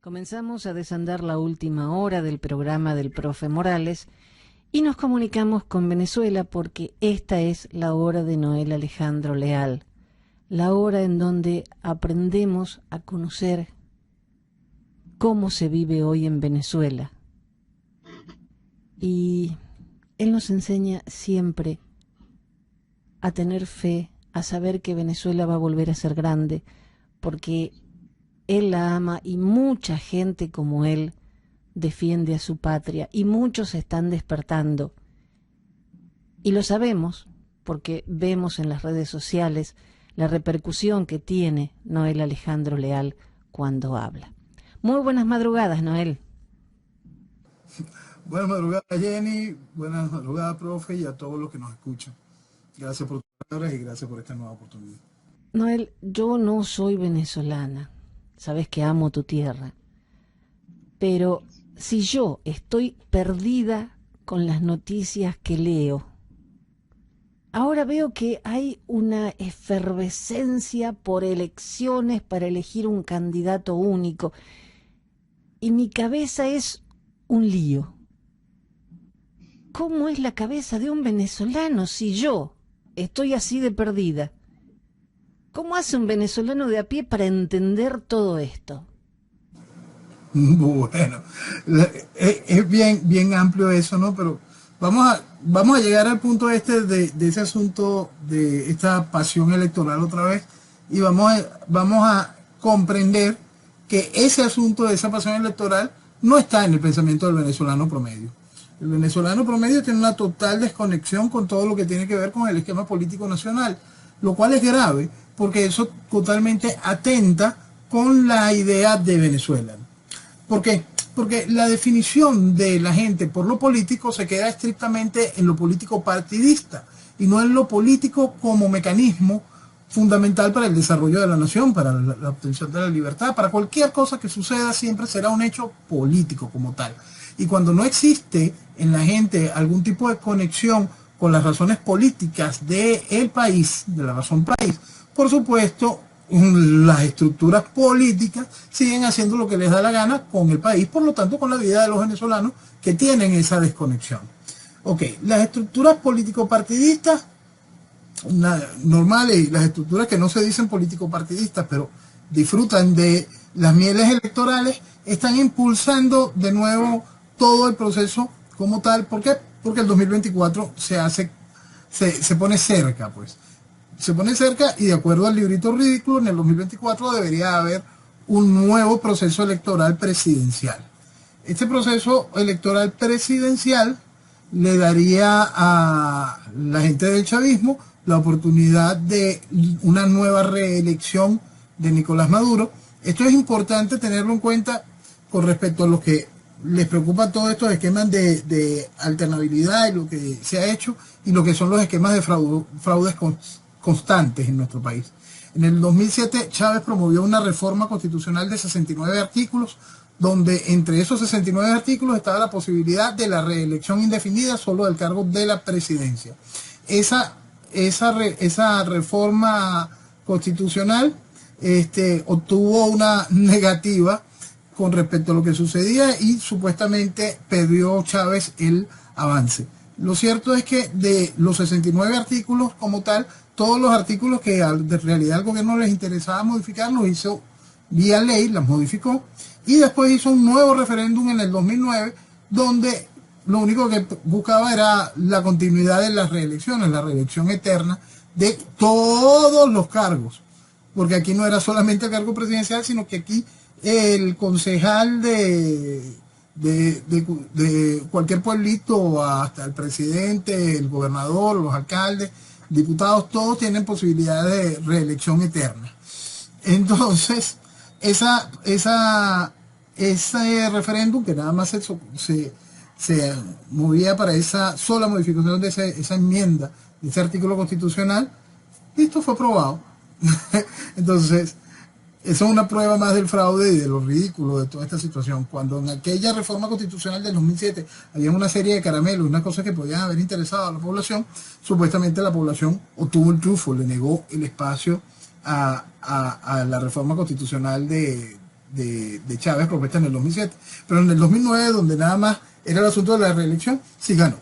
Comenzamos a desandar la última hora del programa del profe Morales y nos comunicamos con Venezuela porque esta es la hora de Noel Alejandro Leal, la hora en donde aprendemos a conocer cómo se vive hoy en Venezuela. Y él nos enseña siempre a tener fe, a saber que Venezuela va a volver a ser grande, porque él la ama y mucha gente como él defiende a su patria y muchos están despertando. Y lo sabemos porque vemos en las redes sociales la repercusión que tiene Noel Alejandro Leal cuando habla. Muy buenas madrugadas, Noel. Buenas madrugadas, Jenny. Buenas madrugadas, profe, y a todos los que nos escuchan. Gracias por tus palabras y gracias por esta nueva oportunidad. Noel, yo no soy venezolana. Sabes que amo tu tierra. Pero si yo estoy perdida con las noticias que leo, ahora veo que hay una efervescencia por elecciones para elegir un candidato único. Y mi cabeza es un lío. ¿Cómo es la cabeza de un venezolano si yo estoy así de perdida? ¿Cómo hace un venezolano de a pie para entender todo esto? Bueno, es bien amplio eso, ¿no? Pero vamos a llegar al punto de ese asunto, de esta pasión electoral otra vez, y vamos a comprender que ese asunto de esa pasión electoral no está en el pensamiento del venezolano promedio. El venezolano promedio tiene una total desconexión con todo lo que tiene que ver con el esquema político nacional, lo cual es grave porque eso totalmente atenta con la idea de Venezuela. ¿Por qué? Porque la definición de la gente por lo político se queda estrictamente en lo político partidista y no en lo político como mecanismo fundamental para el desarrollo de la nación, para la obtención de la libertad, para cualquier cosa que suceda siempre será un hecho político como tal. Y cuando no existe en la gente algún tipo de conexión con las razones políticas del país, de la razón país, por supuesto, las estructuras políticas siguen haciendo lo que les da la gana con el país, por lo tanto con la vida de los venezolanos que tienen esa desconexión. Ok, las estructuras político-partidistas normales y las estructuras que no se dicen político-partidistas, pero disfrutan de las mieles electorales, están impulsando de nuevo todo el proceso como tal. ¿Por qué? Porque el 2024 se pone cerca, pues. Se pone cerca y de acuerdo al librito ridículo, en el 2024 debería haber un nuevo proceso electoral presidencial. Este proceso electoral presidencial le daría a la gente del chavismo la oportunidad de una nueva reelección de Nicolás Maduro. Esto es importante tenerlo en cuenta con respecto a lo que les preocupa todos estos esquemas de alternabilidad y lo que se ha hecho y lo que son los esquemas de fraudes constantes en nuestro país. En el 2007 Chávez promovió una reforma constitucional de 69 artículos, donde entre esos 69 artículos estaba la posibilidad de la reelección indefinida solo del cargo de la presidencia. Esa reforma constitucional obtuvo una negativa con respecto a lo que sucedía y supuestamente perdió Chávez el avance. Lo cierto es que de los 69 artículos como tal, todos los artículos que de realidad al gobierno les interesaba modificar, los hizo vía ley, las modificó, y después hizo un nuevo referéndum en el 2009, donde lo único que buscaba era la continuidad de las reelecciones, la reelección eterna de todos los cargos, porque aquí no era solamente el cargo presidencial, sino que aquí el concejal de cualquier pueblito, hasta el presidente, el gobernador, los alcaldes, diputados, todos tienen posibilidad de reelección eterna. Entonces, ese referéndum que nada más se movía para esa sola modificación de esa enmienda, de ese artículo constitucional, listo, fue aprobado. Entonces, eso es una prueba más del fraude y de lo ridículo de toda esta situación. Cuando en aquella reforma constitucional del 2007 había una serie de caramelos, unas cosas que podían haber interesado a la población, supuestamente la población obtuvo el trufo, le negó el espacio a la reforma constitucional de de Chávez propuesta en el 2007. Pero en el 2009, donde nada más era el asunto de la reelección, sí ganó.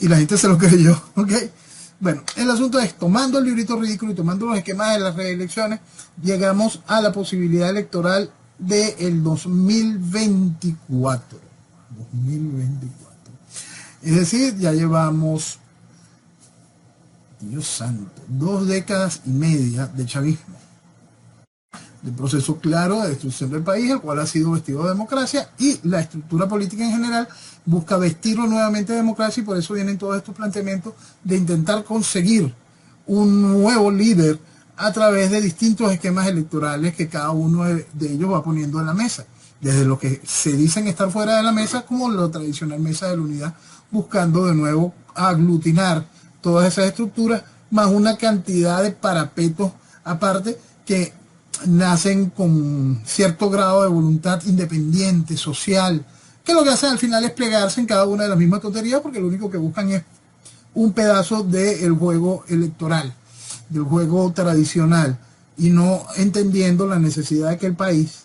Y la gente se lo creyó, ¿ok? Bueno, el asunto es, tomando el librito ridículo y tomando los esquemas de las reelecciones, llegamos a la posibilidad electoral del 2024. 2024. Es decir, ya llevamos, Dios santo, 2 décadas y media de chavismo, de proceso claro de destrucción del país, el cual ha sido vestido de democracia, y la estructura política en general busca vestirlo nuevamente de democracia, y por eso vienen todos estos planteamientos de intentar conseguir un nuevo líder a través de distintos esquemas electorales que cada uno de ellos va poniendo en la mesa, desde lo que se dicen estar fuera de la mesa como la tradicional mesa de la unidad, buscando de nuevo aglutinar todas esas estructuras, más una cantidad de parapetos aparte que nacen con cierto grado de voluntad independiente, social, que lo que hacen al final es plegarse en cada una de las mismas tonterías, porque lo único que buscan es un pedazo del juego electoral, del juego tradicional, y no entendiendo la necesidad de que el país,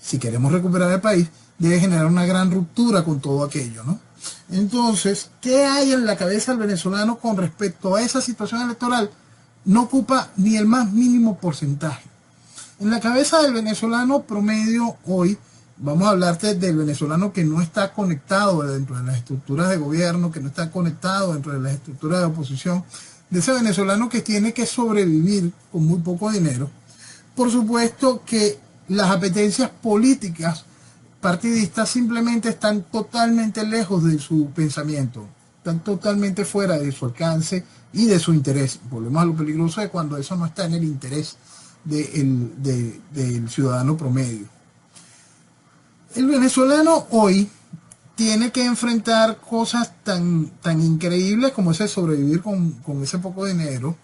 si queremos recuperar el país, debe generar una gran ruptura con todo aquello, ¿no? Entonces, ¿qué hay en la cabeza del venezolano con respecto a esa situación electoral? No ocupa ni el más mínimo porcentaje. En la cabeza del venezolano promedio hoy, vamos a hablarte del venezolano que no está conectado dentro de las estructuras de gobierno, que no está conectado dentro de las estructuras de oposición, de ese venezolano que tiene que sobrevivir con muy poco dinero. Por supuesto que las apetencias políticas partidistas simplemente están totalmente lejos de su pensamiento, están totalmente fuera de su alcance y de su interés. Volvemos a lo peligroso de cuando eso no está en el interés del ciudadano promedio. El venezolano hoy tiene que enfrentar cosas tan increíbles como ese sobrevivir con ese poco dinero.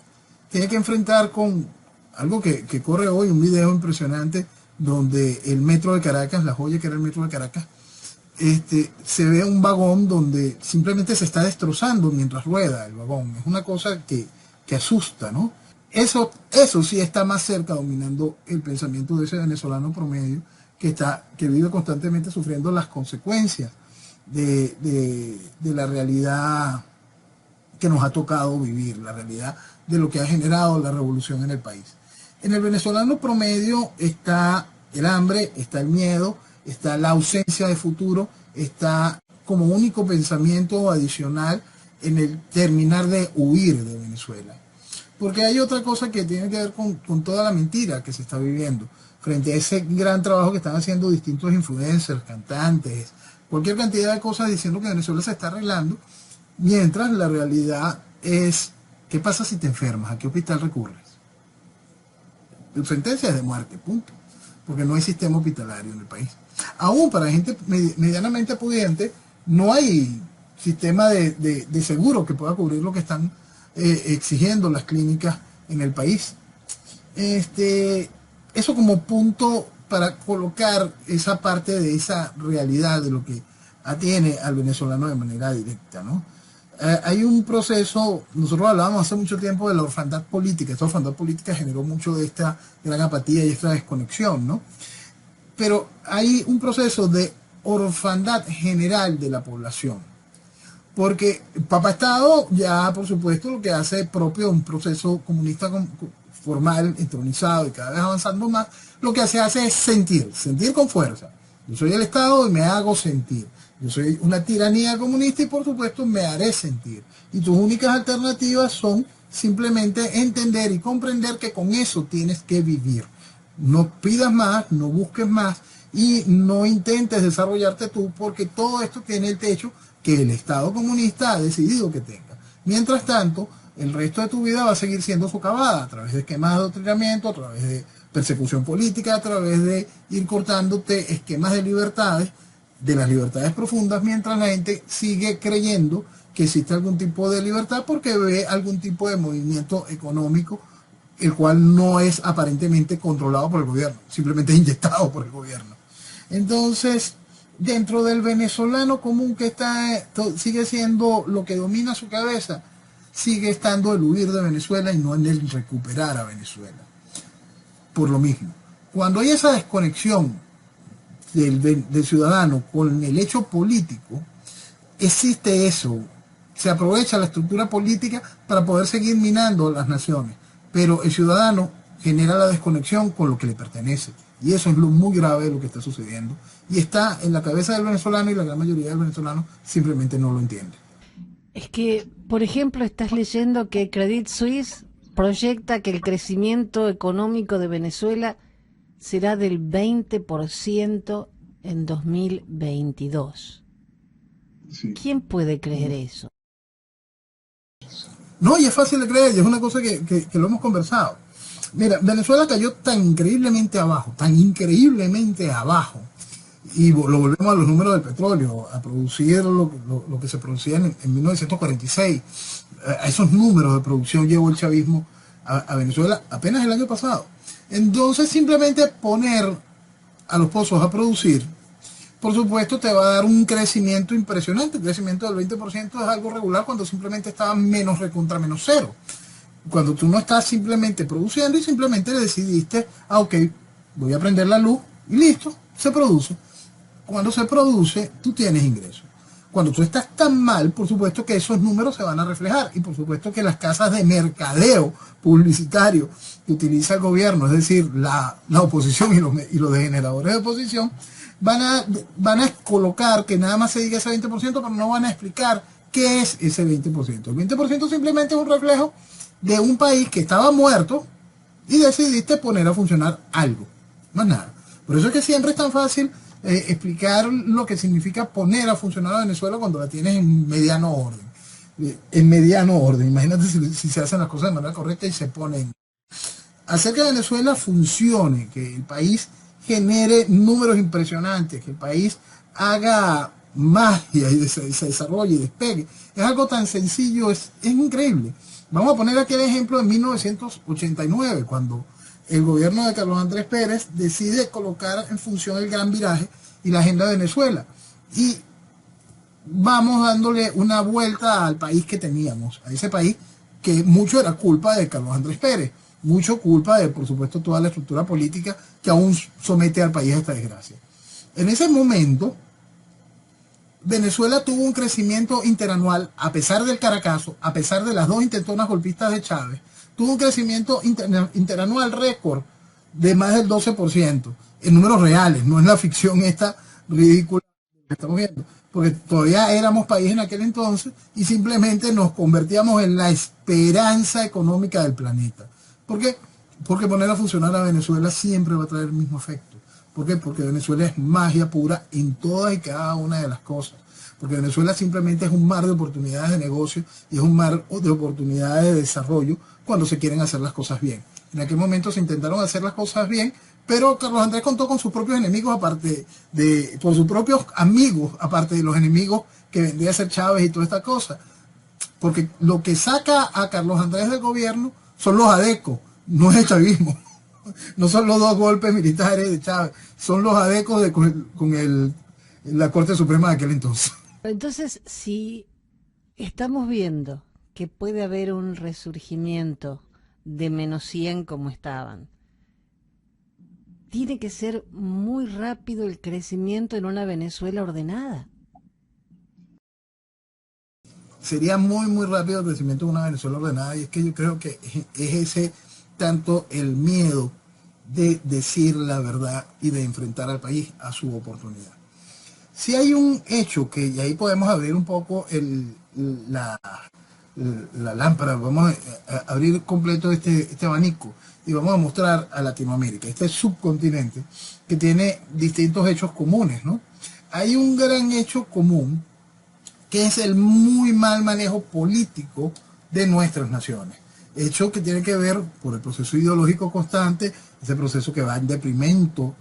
Tiene que enfrentar con algo que corre hoy, un video impresionante donde el metro de Caracas, la joya que era el metro de Caracas, se ve un vagón donde simplemente se está destrozando mientras rueda el vagón. Es una cosa que asusta, ¿no? Eso sí está más cerca, dominando el pensamiento de ese venezolano promedio que vive constantemente sufriendo las consecuencias de la realidad que nos ha tocado vivir, la realidad de lo que ha generado la revolución en el país. En el venezolano promedio está el hambre, está el miedo, está la ausencia de futuro, está como único pensamiento adicional en el terminar de huir de Venezuela. Porque hay otra cosa que tiene que ver con toda la mentira que se está viviendo, frente a ese gran trabajo que están haciendo distintos influencers, cantantes, cualquier cantidad de cosas diciendo que Venezuela se está arreglando, mientras la realidad es, ¿qué pasa si te enfermas? ¿A qué hospital recurres? La sentencia es de muerte, punto, porque no hay sistema hospitalario en el país. Aún para gente medianamente pudiente, no hay sistema de seguro que pueda cubrir lo que están exigiendo las clínicas en el país. Eso como punto para colocar esa parte de esa realidad de lo que atiene al venezolano de manera directa, ¿no? Hay un proceso, nosotros hablábamos hace mucho tiempo de la orfandad política. Esta orfandad política generó mucho de esta gran apatía y esta desconexión, ¿no? Pero hay un proceso de orfandad general de la población, porque Papá Estado ya, por supuesto, lo que hace propio un proceso comunista formal, entronizado y cada vez avanzando más, lo que hace es sentir con fuerza. Yo soy el Estado y me hago sentir. Yo soy una tiranía comunista y por supuesto me haré sentir. Y tus únicas alternativas son simplemente entender y comprender que con eso tienes que vivir. No pidas más, no busques más y no intentes desarrollarte tú, porque todo esto tiene el techo que el Estado comunista ha decidido que tenga. Mientras tanto, el resto de tu vida va a seguir siendo socavada a través de esquemas de adoctrinamiento, a través de persecución política, a través de ir cortándote esquemas de libertades, de las libertades profundas, mientras la gente sigue creyendo que existe algún tipo de libertad porque ve algún tipo de movimiento económico, el cual no es aparentemente controlado por el gobierno, simplemente es inyectado por el gobierno. Entonces, dentro del venezolano común que sigue siendo lo que domina su cabeza, sigue estando el huir de Venezuela y no en el recuperar a Venezuela. Por lo mismo, cuando hay esa desconexión del ciudadano con el hecho político, existe eso. Se aprovecha la estructura política para poder seguir minando las naciones, pero el ciudadano genera la desconexión con lo que le pertenece. Y eso es lo muy grave de lo que está sucediendo. Y está en la cabeza del venezolano y la gran mayoría del venezolano simplemente no lo entiende. Es que, por ejemplo, estás leyendo que Credit Suisse proyecta que el crecimiento económico de Venezuela será del 20% en 2022. Sí. ¿Quién puede creer eso? No, y es fácil de creer, y es una cosa que lo hemos conversado. Mira, Venezuela cayó tan increíblemente abajo, y lo volvemos a los números del petróleo, a producir lo que se producía en 1946. A esos números de producción llevó el chavismo a Venezuela apenas el año pasado. Entonces, simplemente poner a los pozos a producir, por supuesto, te va a dar un crecimiento impresionante. El crecimiento del 20% es algo regular cuando simplemente estaba menos cero. Cuando tú no estás simplemente produciendo y simplemente le decidiste, ok, voy a prender la luz y listo, se produce. Cuando se produce, tú tienes ingresos. Cuando tú estás tan mal, por supuesto que esos números se van a reflejar, y por supuesto que las casas de mercadeo publicitario que utiliza el gobierno, es decir, la oposición y los degeneradores de oposición, van a colocar que nada más se diga ese 20%, pero no van a explicar qué es ese 20%. El 20% simplemente es un reflejo de un país que estaba muerto y decidiste poner a funcionar algo, más nada. Por eso es que siempre es tan fácil explicar lo que significa poner a funcionar a Venezuela cuando la tienes en mediano orden. Imagínate si se hacen las cosas de manera correcta y se ponen. Hacer que Venezuela funcione, que el país genere números impresionantes, que el país haga magia y se desarrolle y despegue, es algo tan sencillo, es increíble. Vamos a poner aquí el ejemplo de 1989, cuando el gobierno de Carlos Andrés Pérez decide colocar en función el Gran Viraje y la Agenda de Venezuela. Y vamos dándole una vuelta al país que teníamos, a ese país que mucho era culpa de Carlos Andrés Pérez, mucho culpa de, por supuesto, toda la estructura política que aún somete al país a esta desgracia. En ese momento, Venezuela tuvo un crecimiento interanual, a pesar del Caracazo, a pesar de las dos intentonas golpistas de Chávez, tuvo un crecimiento interanual récord de más del 12%, en números reales, no en la ficción esta ridícula que estamos viendo, porque todavía éramos país en aquel entonces y simplemente nos convertíamos en la esperanza económica del planeta. ¿Por qué? Porque poner a funcionar a Venezuela siempre va a traer el mismo efecto. ¿Por qué? Porque Venezuela es magia pura en todas y cada una de las cosas. Porque Venezuela simplemente es un mar de oportunidades de negocio y es un mar de oportunidades de desarrollo cuando se quieren hacer las cosas bien. En aquel momento se intentaron hacer las cosas bien, pero Carlos Andrés contó con sus propios enemigos, por sus propios amigos, aparte de los enemigos que vendría a ser Chávez y toda esta cosa. Porque lo que saca a Carlos Andrés del gobierno son los adecos, no es el chavismo. No son los dos golpes militares de Chávez, son los adecos con la Corte Suprema de aquel entonces. Entonces, si estamos viendo que puede haber un resurgimiento de menos 100 como estaban, tiene que ser muy rápido el crecimiento en una Venezuela ordenada. Sería muy rápido el crecimiento de una Venezuela ordenada, y es que yo creo que es ese tanto el miedo de decir la verdad y de enfrentar al país a su oportunidad. Si hay un hecho y ahí podemos abrir un poco la lámpara, vamos a abrir completo este abanico y vamos a mostrar a Latinoamérica, este subcontinente que tiene distintos hechos comunes, ¿no? Hay un gran hecho común que es el muy mal manejo político de nuestras naciones. Hecho que tiene que ver por el proceso ideológico constante, ese proceso que va en deprimento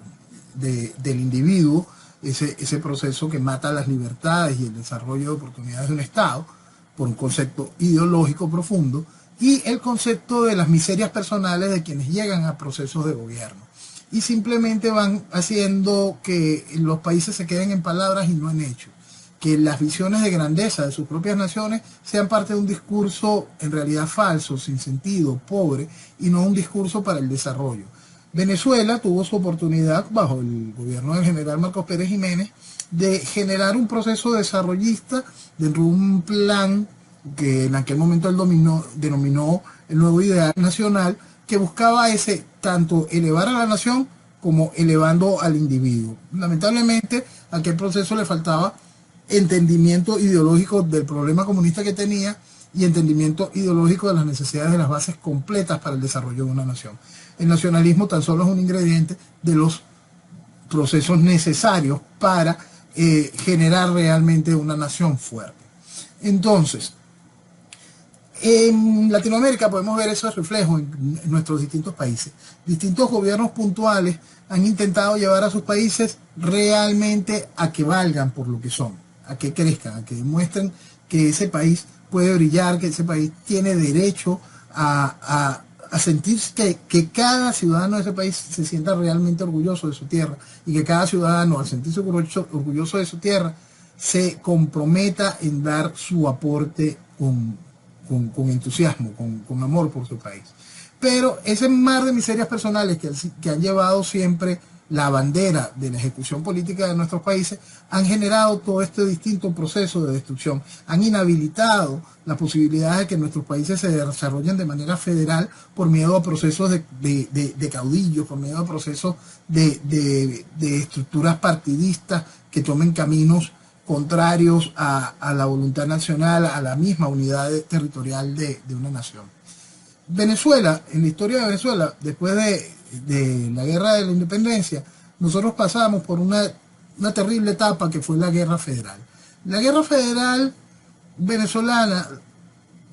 del individuo, ese proceso que mata las libertades y el desarrollo de oportunidades de un Estado, por un concepto ideológico profundo, y el concepto de las miserias personales de quienes llegan a procesos de gobierno. Y simplemente van haciendo que los países se queden en palabras y no en hechos. Que las visiones de grandeza de sus propias naciones sean parte de un discurso en realidad falso, sin sentido, pobre, y no un discurso para el desarrollo. Venezuela tuvo su oportunidad, bajo el gobierno del general Marcos Pérez Jiménez, de generar un proceso desarrollista dentro de un plan que en aquel momento él denominó el nuevo ideal nacional, que buscaba ese tanto elevar a la nación como elevando al individuo. Lamentablemente, a aquel proceso le faltaba entendimiento ideológico del problema comunista que tenía y entendimiento ideológico de las necesidades de las bases completas para el desarrollo de una nación. El nacionalismo tan solo es un ingrediente de los procesos necesarios para generar realmente una nación fuerte. Entonces, en Latinoamérica podemos ver esos reflejos en nuestros distintos países. Distintos gobiernos puntuales han intentado llevar a sus países realmente a que valgan por lo que son, a que crezcan, a que demuestren que ese país puede brillar, que ese país tiene derecho a sentirse que cada ciudadano de ese país se sienta realmente orgulloso de su tierra y que cada ciudadano, al sentirse orgulloso de su tierra, se comprometa en dar su aporte con entusiasmo, con amor por su país. Pero ese mar de miserias personales que han llevado siempre la bandera de la ejecución política de nuestros países han generado todo este distinto proceso de destrucción, han inhabilitado la posibilidad de que nuestros países se desarrollen de manera federal por miedo a procesos de caudillos, por miedo a procesos de estructuras partidistas que tomen caminos contrarios a la voluntad nacional, a la misma unidad territorial de una nación. Venezuela, en la historia de Venezuela, después de la guerra de la independencia, nosotros pasamos por una terrible etapa que fue la guerra federal. La guerra federal venezolana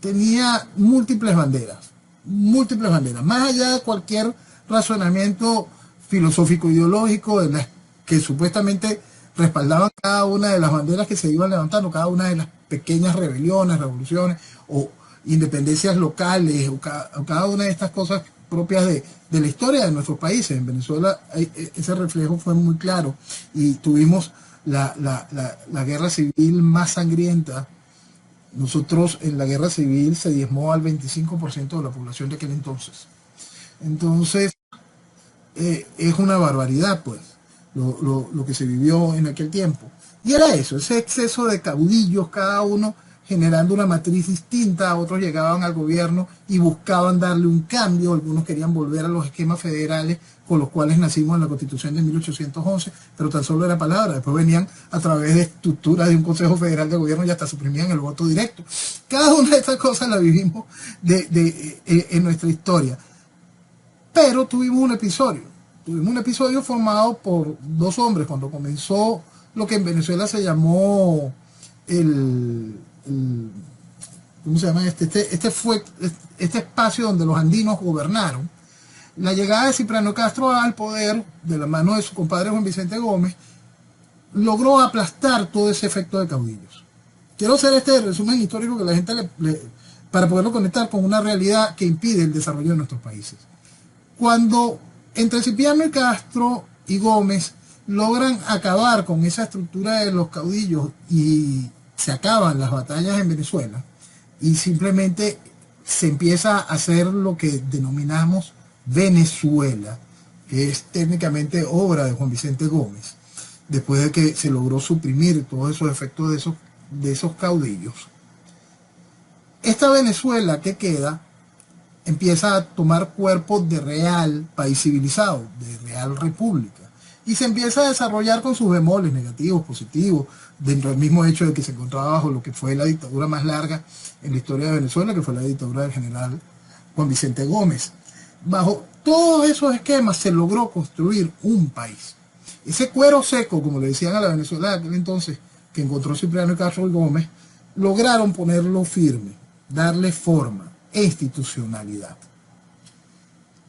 tenía múltiples banderas, más allá de cualquier razonamiento filosófico ideológico de las que supuestamente respaldaban cada una de las banderas que se iban levantando, cada una de las pequeñas rebeliones, revoluciones o independencias locales o cada una de estas cosas propias de la historia de nuestros países. En Venezuela ese reflejo fue muy claro y tuvimos la guerra civil más sangrienta. Nosotros en la guerra civil se diezmó al 25% de la población de aquel entonces. Entonces es una barbaridad pues lo que se vivió en aquel tiempo. Y era eso, ese exceso de caudillos, cada uno generando una matriz distinta. Otros llegaban al gobierno y buscaban darle un cambio, algunos querían volver a los esquemas federales con los cuales nacimos en la Constitución de 1811, pero tan solo era palabra. Después venían a través de estructuras de un Consejo Federal de Gobierno y hasta suprimían el voto directo. Cada una de estas cosas la vivimos en nuestra historia. Pero tuvimos un episodio formado por dos hombres cuando comenzó lo que en Venezuela se llamó ¿cómo se llama? Este espacio donde los andinos gobernaron. La llegada de Cipriano Castro al poder, de la mano de su compadre Juan Vicente Gómez, logró aplastar todo ese efecto de caudillos. Quiero hacer este resumen histórico que la gente para poderlo conectar con una realidad que impide el desarrollo de nuestros países. Cuando entre Cipriano y Castro y Gómez logran acabar con esa estructura de los caudillos y se acaban las batallas en Venezuela y simplemente se empieza a hacer lo que denominamos Venezuela, que es técnicamente obra de Juan Vicente Gómez, después de que se logró suprimir todos esos efectos de esos caudillos. Esta Venezuela que queda empieza a tomar cuerpo de real país civilizado, de real república, y se empieza a desarrollar con sus bemoles negativos, positivos, dentro del mismo hecho de que se encontraba bajo lo que fue la dictadura más larga en la historia de Venezuela, que fue la dictadura del general Juan Vicente Gómez. Bajo todos esos esquemas se logró construir un país. Ese cuero seco, como le decían a la Venezuela de aquel entonces, que encontró Cipriano Castro y Gómez, lograron ponerlo firme, darle forma e institucionalidad.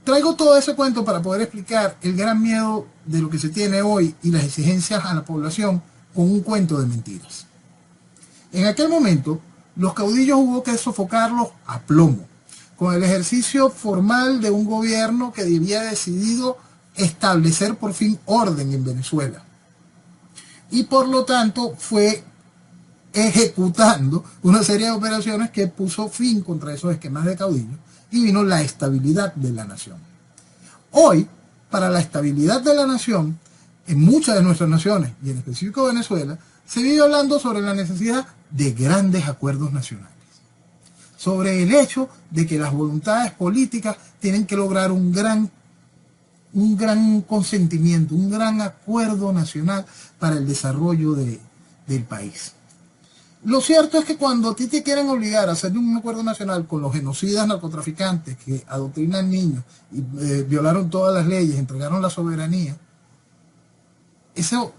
Traigo todo ese cuento para poder explicar el gran miedo de lo que se tiene hoy y las exigencias a la población con un cuento de mentiras. En aquel momento, los caudillos hubo que sofocarlos a plomo, con el ejercicio formal de un gobierno que había decidido establecer por fin orden en Venezuela. Y por lo tanto fue ejecutando una serie de operaciones que puso fin contra esos esquemas de caudillos y vino la estabilidad de la nación. Hoy, para la estabilidad de la nación, en muchas de nuestras naciones, y en específico Venezuela, se vive hablando sobre la necesidad de grandes acuerdos nacionales, sobre el hecho de que las voluntades políticas tienen que lograr un gran consentimiento, un gran acuerdo nacional para el desarrollo del país. Lo cierto es que cuando a ti te quieren obligar a hacer un acuerdo nacional con los genocidas narcotraficantes que adoctrinan niños y violaron todas las leyes, entregaron la soberanía, eso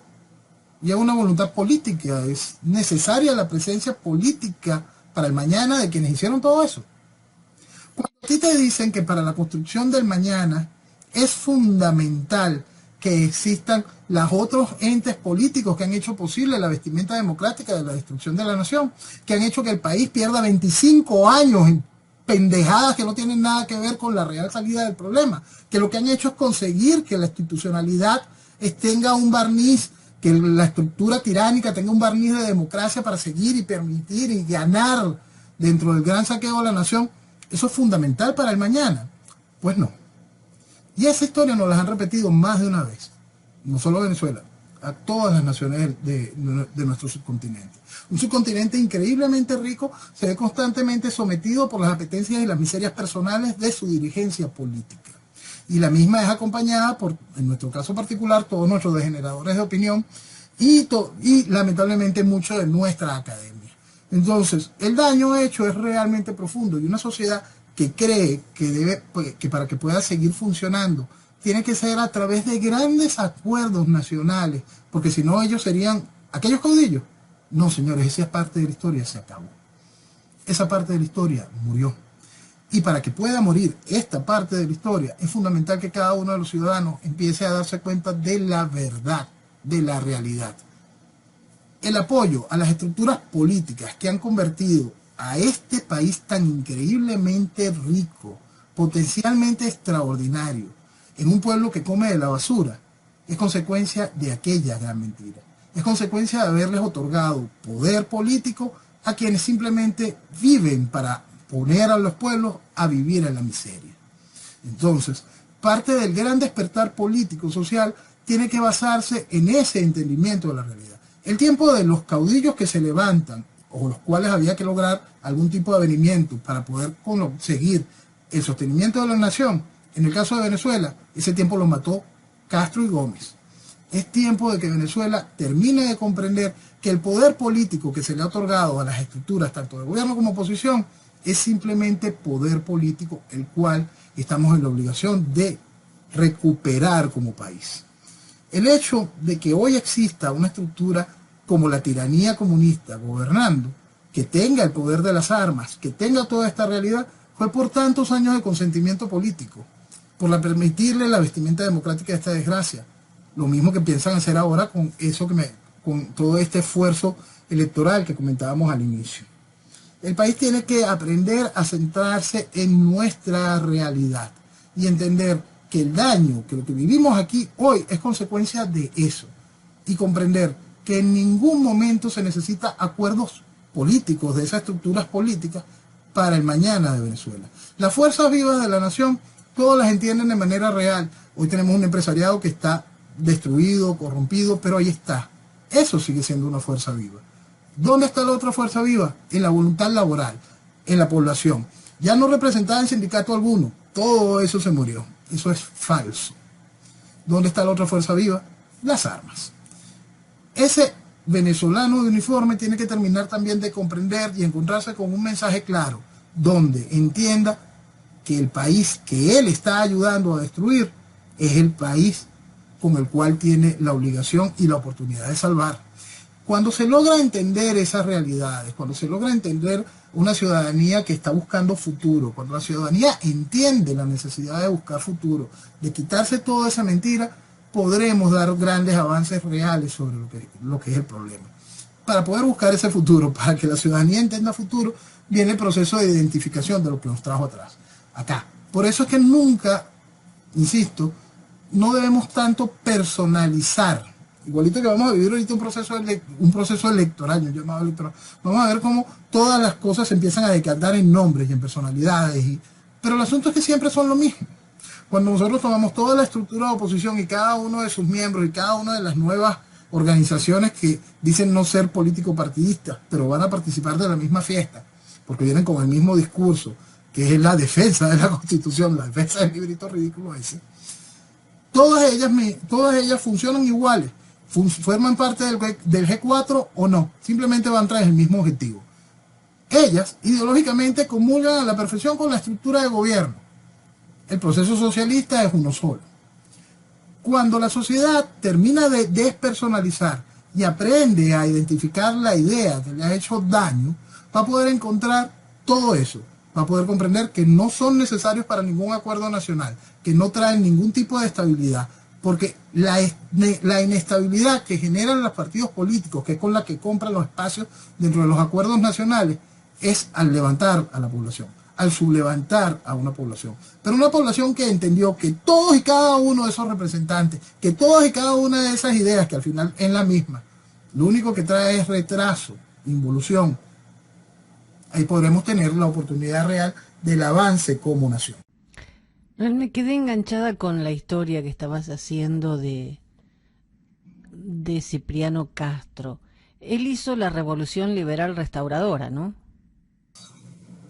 lleva una voluntad política, es necesaria la presencia política para el mañana de quienes hicieron todo eso. Cuando a ti te dicen que para la construcción del mañana es fundamental que existan los otros entes políticos que han hecho posible la vestimenta democrática de la destrucción de la nación, que han hecho que el país pierda 25 años en pendejadas que no tienen nada que ver con la real salida del problema, que lo que han hecho es conseguir que la institucionalidad tenga un barniz, que la estructura tiránica tenga un barniz de democracia para seguir y permitir y ganar dentro del gran saqueo de la nación. ¿Eso es fundamental para el mañana? Pues no. Y esa historia nos la han repetido más de una vez, no solo Venezuela, a todas las naciones de nuestro subcontinente. Un subcontinente increíblemente rico se ve constantemente sometido por las apetencias y las miserias personales de su dirigencia política. Y la misma es acompañada por, en nuestro caso particular, todos nuestros degeneradores de opinión y lamentablemente mucho de nuestra academia. Entonces, el daño hecho es realmente profundo y una sociedad que cree que para que pueda seguir funcionando tiene que ser a través de grandes acuerdos nacionales, porque si no ellos serían aquellos caudillos. No, señores, esa parte de la historia se acabó. Esa parte de la historia murió. Y para que pueda morir esta parte de la historia, es fundamental que cada uno de los ciudadanos empiece a darse cuenta de la verdad, de la realidad. El apoyo a las estructuras políticas que han convertido a este país tan increíblemente rico, potencialmente extraordinario, en un pueblo que come de la basura, es consecuencia de aquella gran mentira. Es consecuencia de haberles otorgado poder político a quienes simplemente viven para poner a los pueblos a vivir en la miseria. Entonces, parte del gran despertar político social tiene que basarse en ese entendimiento de la realidad. El tiempo de los caudillos que se levantan, o los cuales había que lograr algún tipo de avenimiento para poder conseguir el sostenimiento de la nación, en el caso de Venezuela, ese tiempo lo mató Castro y Gómez. Es tiempo de que Venezuela termine de comprender que el poder político que se le ha otorgado a las estructuras, tanto de gobierno como oposición, es simplemente poder político, el cual estamos en la obligación de recuperar como país. El hecho de que hoy exista una estructura como la tiranía comunista gobernando, que tenga el poder de las armas, que tenga toda esta realidad, fue por tantos años de consentimiento político, por permitirle la vestimenta democrática de esta desgracia. Lo mismo que piensan hacer ahora con con todo este esfuerzo electoral que comentábamos al inicio. El país tiene que aprender a centrarse en nuestra realidad y entender que el daño, que lo que vivimos aquí hoy es consecuencia de eso, y comprender que en ningún momento se necesita acuerdos políticos de esas estructuras políticas para el mañana de Venezuela. Las fuerzas vivas de la nación, todas las entienden de manera real. Hoy tenemos un empresariado que está destruido, corrompido, pero ahí está. Eso sigue siendo una fuerza viva. ¿Dónde está la otra fuerza viva? En la voluntad laboral, en la población. Ya no representada en sindicato alguno. Todo eso se murió. Eso es falso. ¿Dónde está la otra fuerza viva? Las armas. Ese venezolano de uniforme tiene que terminar también de comprender y encontrarse con un mensaje claro, donde entienda que el país que él está ayudando a destruir es el país con el cual tiene la obligación y la oportunidad de salvar. Cuando se logra entender esas realidades, cuando se logra entender una ciudadanía que está buscando futuro, cuando la ciudadanía entiende la necesidad de buscar futuro, de quitarse toda esa mentira, podremos dar grandes avances reales sobre lo que es el problema. Para poder buscar ese futuro, para que la ciudadanía entienda futuro, viene el proceso de identificación de lo que nos trajo atrás, acá. Por eso es que nunca, insisto, no debemos tanto personalizar. Igualito que vamos a vivir ahorita un proceso electoral, yo llamado electoral. Vamos a ver cómo todas las cosas se empiezan a decantar en nombres y en personalidades. Pero el asunto es que siempre son lo mismo. Cuando nosotros tomamos toda la estructura de oposición y cada uno de sus miembros y cada una de las nuevas organizaciones que dicen no ser político-partidistas, pero van a participar de la misma fiesta, porque vienen con el mismo discurso, que es la defensa de la Constitución, la defensa del librito ridículo ese, todas ellas funcionan iguales, forman parte del G4 o no, simplemente van tras el mismo objetivo. Ellas ideológicamente comulgan a la perfección con la estructura de gobierno. El proceso socialista es uno solo. Cuando la sociedad termina de despersonalizar y aprende a identificar la idea que le ha hecho daño, va a poder encontrar todo eso. Va a poder comprender que no son necesarios para ningún acuerdo nacional, que no traen ningún tipo de estabilidad, porque la inestabilidad que generan los partidos políticos, que es con la que compran los espacios dentro de los acuerdos nacionales, es al levantar a la población, al sublevantar a una población. Pero una población que entendió que todos y cada uno de esos representantes, que todas y cada una de esas ideas, que al final es la misma, lo único que trae es retraso, involución, ahí podremos tener la oportunidad real del avance como nación. Me quedé enganchada con la historia que estabas haciendo de Cipriano Castro. Él hizo la Revolución Liberal Restauradora, ¿no?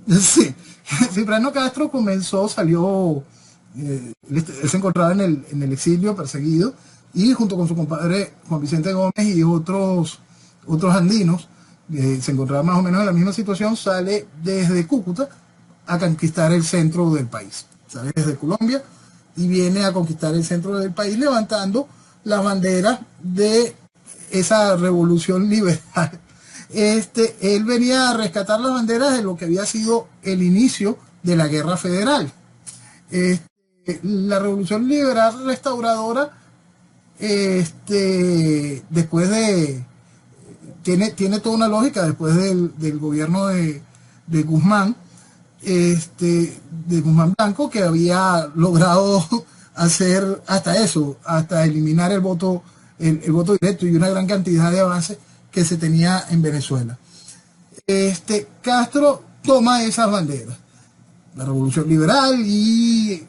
Sí, Cipriano Castro salió, él se encontraba en el exilio, perseguido, y junto con su compadre Juan Vicente Gómez y otros andinos, se encontraba más o menos en la misma situación, sale desde Cúcuta a conquistar el centro del país. Sale desde Colombia y viene a conquistar el centro del país levantando las banderas de esa revolución liberal. Él venía a rescatar las banderas de lo que había sido el inicio de la guerra federal. La revolución liberal restauradora, después de... Tiene toda una lógica después del gobierno de Guzmán, de Guzmán Blanco, que había logrado hacer hasta eliminar el voto directo y una gran cantidad de avances que se tenía en Venezuela. Castro toma esas banderas, la revolución liberal, y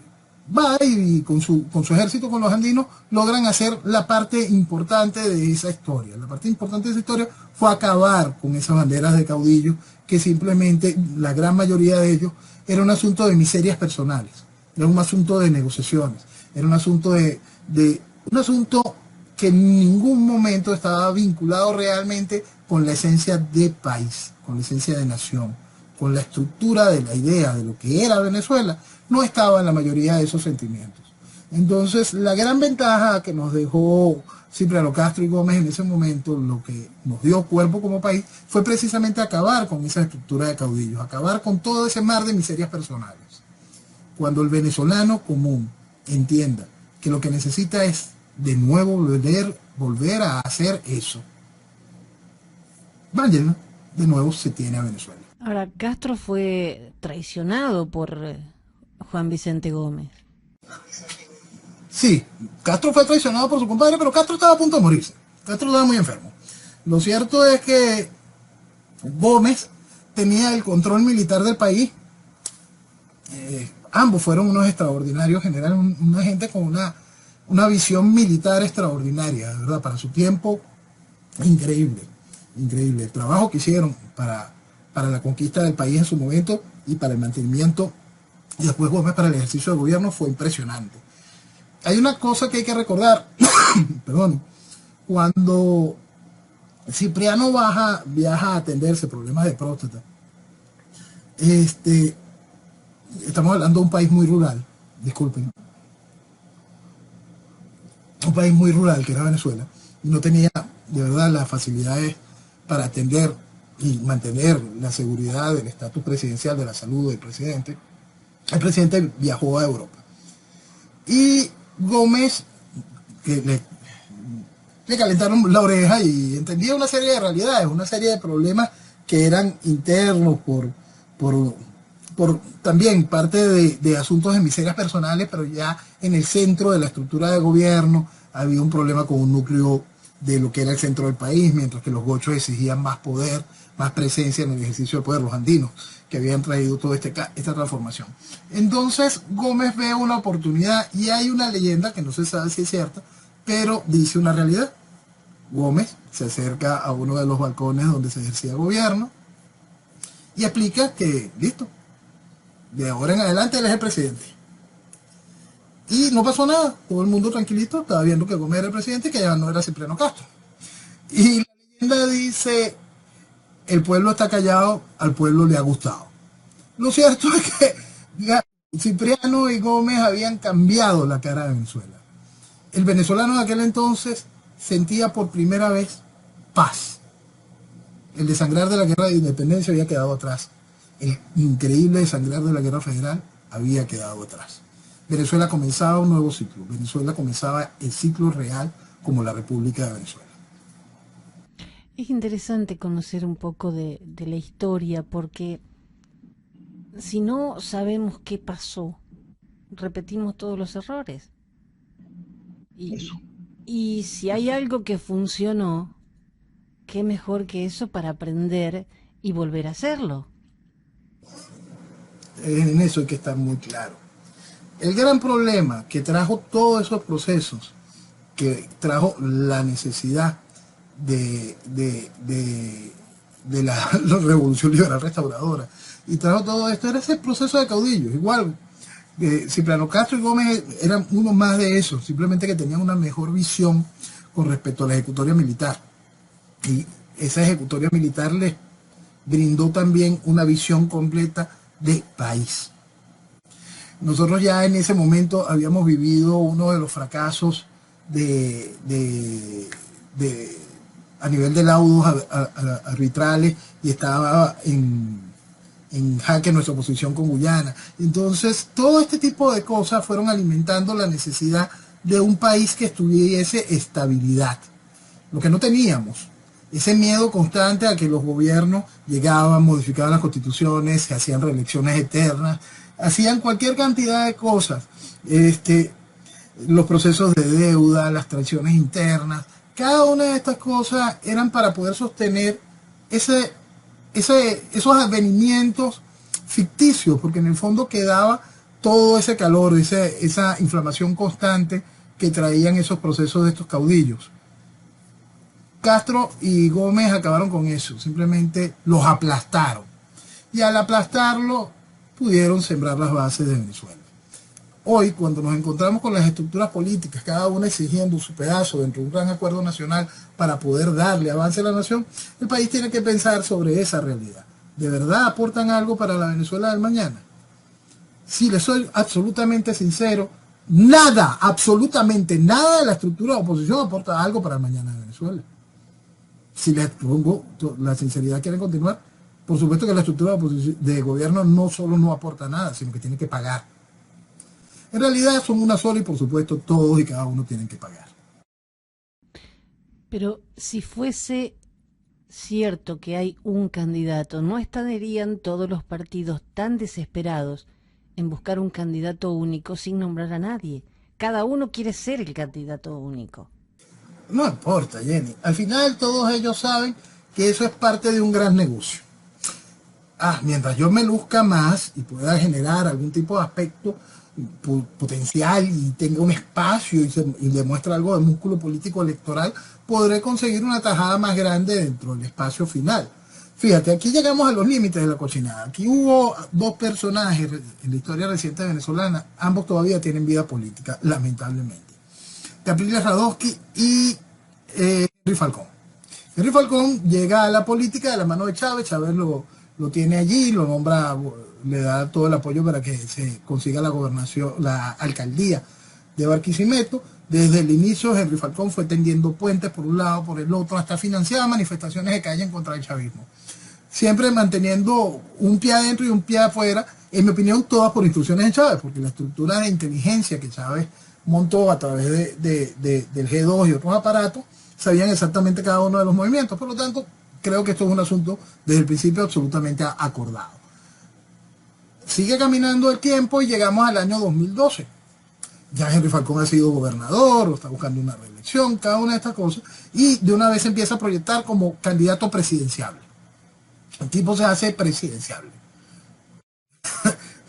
va y con su ejército, con los andinos, logran hacer la parte importante de esa historia. La parte importante de esa historia fue acabar con esas banderas de caudillos, que simplemente, la gran mayoría de ellos, era un asunto de miserias personales, era un asunto de negociaciones, era un asunto un asunto que en ningún momento estaba vinculado realmente con la esencia de país, con la esencia de nación, con la estructura de la idea de lo que era Venezuela. No estaba en la mayoría de esos sentimientos. Entonces, la gran ventaja que nos dejó Cipriano Castro y Gómez en ese momento, lo que nos dio cuerpo como país, fue precisamente acabar con esa estructura de caudillos, acabar con todo ese mar de miserias personales. Cuando el venezolano común entienda que lo que necesita es de nuevo volver a hacer eso, vaya, de nuevo se tiene a Venezuela. Ahora, Castro fue traicionado por Juan Vicente Gómez. Sí, Castro fue traicionado por su compadre, pero Castro estaba a punto de morirse. Castro estaba muy enfermo. Lo cierto es que Gómez tenía el control militar del país. Ambos fueron unos extraordinarios generales, una gente con una visión militar extraordinaria, de verdad, para su tiempo, increíble, increíble. El trabajo que hicieron para la conquista del país en su momento y para el mantenimiento, y después Gómez para el ejercicio de gobierno, fue impresionante. Hay una cosa que hay que recordar, perdón, cuando Cipriano viaja a atenderse problemas de próstata, estamos hablando de un país muy rural, disculpen, un país muy rural que era Venezuela, y no tenía de verdad las facilidades para atender y mantener la seguridad del estatus presidencial, de la salud del presidente. El presidente viajó a Europa. Y Gómez, que le calentaron la oreja y entendía una serie de realidades, una serie de problemas que eran internos por también parte de asuntos de miserias personales, pero ya en el centro de la estructura de gobierno había un problema con un núcleo de lo que era el centro del país, mientras que los gochos exigían más poder más presencia en el ejercicio del poder, los andinos, que habían traído toda esta transformación. Entonces Gómez ve una oportunidad y hay una leyenda que no se sabe si es cierta, pero dice una realidad. Gómez se acerca a uno de los balcones donde se ejercía gobierno y explica que, listo, de ahora en adelante él es el presidente. Y no pasó nada, todo el mundo tranquilito, estaba viendo que Gómez era el presidente y que ya no era Cipriano Castro. Y la leyenda dice, el pueblo está callado, al pueblo le ha gustado. Lo cierto es que Cipriano y Gómez habían cambiado la cara de Venezuela. El venezolano de aquel entonces sentía por primera vez paz. El desangrar de la guerra de independencia había quedado atrás. El increíble desangrar de la guerra federal había quedado atrás. Venezuela comenzaba un nuevo ciclo. Venezuela comenzaba el ciclo real como la República de Venezuela. Es interesante conocer un poco de la historia, porque si no sabemos qué pasó, repetimos todos los errores. Y si hay algo que funcionó, qué mejor que eso para aprender y volver a hacerlo. En eso hay que estar muy claro. El gran problema que trajo todos esos procesos, que trajo la necesidad de la revolución liberal restauradora, y trajo todo esto, era ese proceso de caudillos. Igual, Cipriano Castro y Gómez eran uno más de esos, simplemente que tenían una mejor visión con respecto a la ejecutoria militar. Y esa ejecutoria militar les brindó también una visión completa de país. Nosotros ya en ese momento habíamos vivido uno de los fracasos a nivel de laudos arbitrales y estaba en jaque nuestra posición con Guyana. Entonces, todo este tipo de cosas fueron alimentando la necesidad de un país que tuviese estabilidad. Lo que no teníamos, ese miedo constante a que los gobiernos llegaban, modificaban las constituciones, se hacían reelecciones eternas, hacían cualquier cantidad de cosas. Los procesos de deuda, las traiciones internas, cada una de estas cosas eran para poder sostener esos advenimientos ficticios, porque en el fondo quedaba todo ese calor, esa inflamación constante que traían esos procesos de estos caudillos. Castro y Gómez acabaron con eso, simplemente los aplastaron. Y al aplastarlo, pudieron sembrar las bases de Venezuela. Hoy, cuando nos encontramos con las estructuras políticas, cada una exigiendo su pedazo dentro de un gran acuerdo nacional para poder darle avance a la nación, el país tiene que pensar sobre esa realidad. ¿De verdad aportan algo para la Venezuela del mañana? Si les soy absolutamente sincero, nada, absolutamente nada de la estructura de oposición aporta algo para el mañana de Venezuela. Si les pongo la sinceridad, quieren continuar, por supuesto que la estructura de gobierno no solo no aporta nada, sino que tiene que pagar. En realidad son una sola y por supuesto todos y cada uno tienen que pagar. Pero si fuese cierto que hay un candidato, ¿no estarían todos los partidos tan desesperados en buscar un candidato único sin nombrar a nadie? Cada uno quiere ser el candidato único. No importa, Jenny. Al final todos ellos saben que eso es parte de un gran negocio. Mientras yo me luzca más y pueda generar algún tipo de aspecto potencial y tenga un espacio y demuestre algo de músculo político electoral, podré conseguir una tajada más grande dentro del espacio final. Fíjate, aquí llegamos a los límites de la cochinada. Aquí hubo dos personajes en la historia reciente venezolana, ambos todavía tienen vida política, lamentablemente. Capriles Radowski y Henry Falcón. Henry Falcón llega a la política de la mano de Chávez, Chávez lo tiene allí, lo nombra, le da todo el apoyo para que se consiga la gobernación, la alcaldía de Barquisimeto. Desde el inicio Henry Falcón fue tendiendo puentes por un lado, por el otro, hasta financiaba manifestaciones de calle en contra del chavismo. Siempre manteniendo un pie adentro y un pie afuera, en mi opinión todas por instrucciones de Chávez, porque la estructura de inteligencia que Chávez montó a través del G2 y otros aparatos, sabían exactamente cada uno de los movimientos. Por lo tanto, creo que esto es un asunto desde el principio absolutamente acordado. Sigue caminando el tiempo y llegamos al año 2012. Ya Henry Falcón ha sido gobernador, o está buscando una reelección, cada una de estas cosas, y de una vez empieza a proyectar como candidato presidencial. El tipo se hace presidenciable.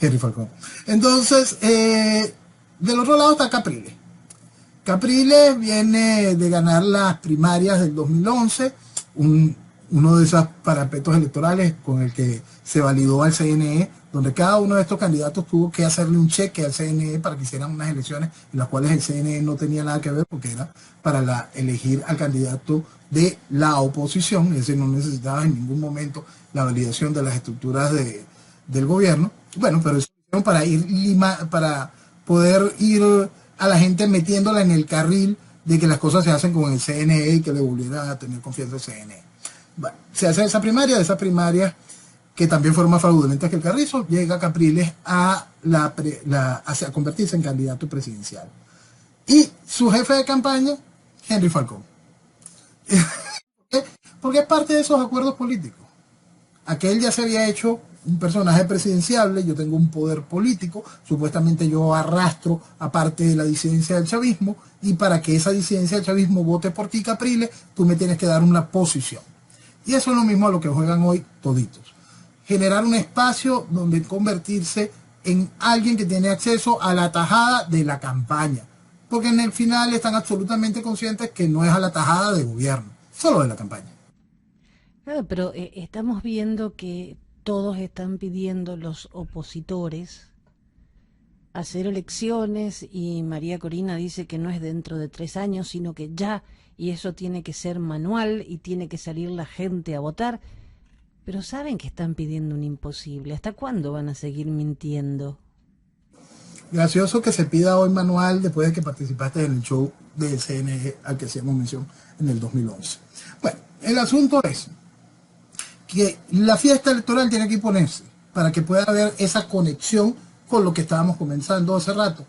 Henry Falcón. Entonces, del otro lado está Capriles. Capriles viene de ganar las primarias del 2011, uno de esos parapetos electorales con el que se validó al CNE, donde cada uno de estos candidatos tuvo que hacerle un cheque al CNE para que hicieran unas elecciones en las cuales el CNE no tenía nada que ver porque era para elegir al candidato de la oposición, es decir, no necesitaba en ningún momento la validación de las estructuras del gobierno. Bueno, pero eso para poder ir a la gente metiéndola en el carril de que las cosas se hacen con el CNE y que le volviera a tener confianza el CNE. Bueno, se hace esa primaria, de esa primaria que también fueron más fraudulentas que el Carrizo, llega Capriles a convertirse en candidato presidencial. Y su jefe de campaña, Henry Falcón. Porque es parte de esos acuerdos políticos. Aquel ya se había hecho un personaje presidenciable, yo tengo un poder político, supuestamente yo arrastro a parte de la disidencia del chavismo, y para que esa disidencia del chavismo vote por ti, Capriles, tú me tienes que dar una posición. Y eso es lo mismo a lo que juegan hoy toditos. Generar un espacio donde convertirse en alguien que tiene acceso a la tajada de la campaña. Porque en el final están absolutamente conscientes que no es a la tajada de gobierno, solo de la campaña. Claro, pero estamos viendo que todos están pidiendo, los opositores, hacer elecciones, y María Corina dice que no es dentro de 3 años, sino que ya, y eso tiene que ser manual y tiene que salir la gente a votar. Pero saben que están pidiendo un imposible. ¿Hasta cuándo van a seguir mintiendo? Gracioso que se pida hoy manual después de que participaste en el show del CNE al que hacíamos mención en el 2011. Bueno, el asunto es que la fiesta electoral tiene que imponerse para que pueda haber esa conexión con lo que estábamos comenzando hace rato.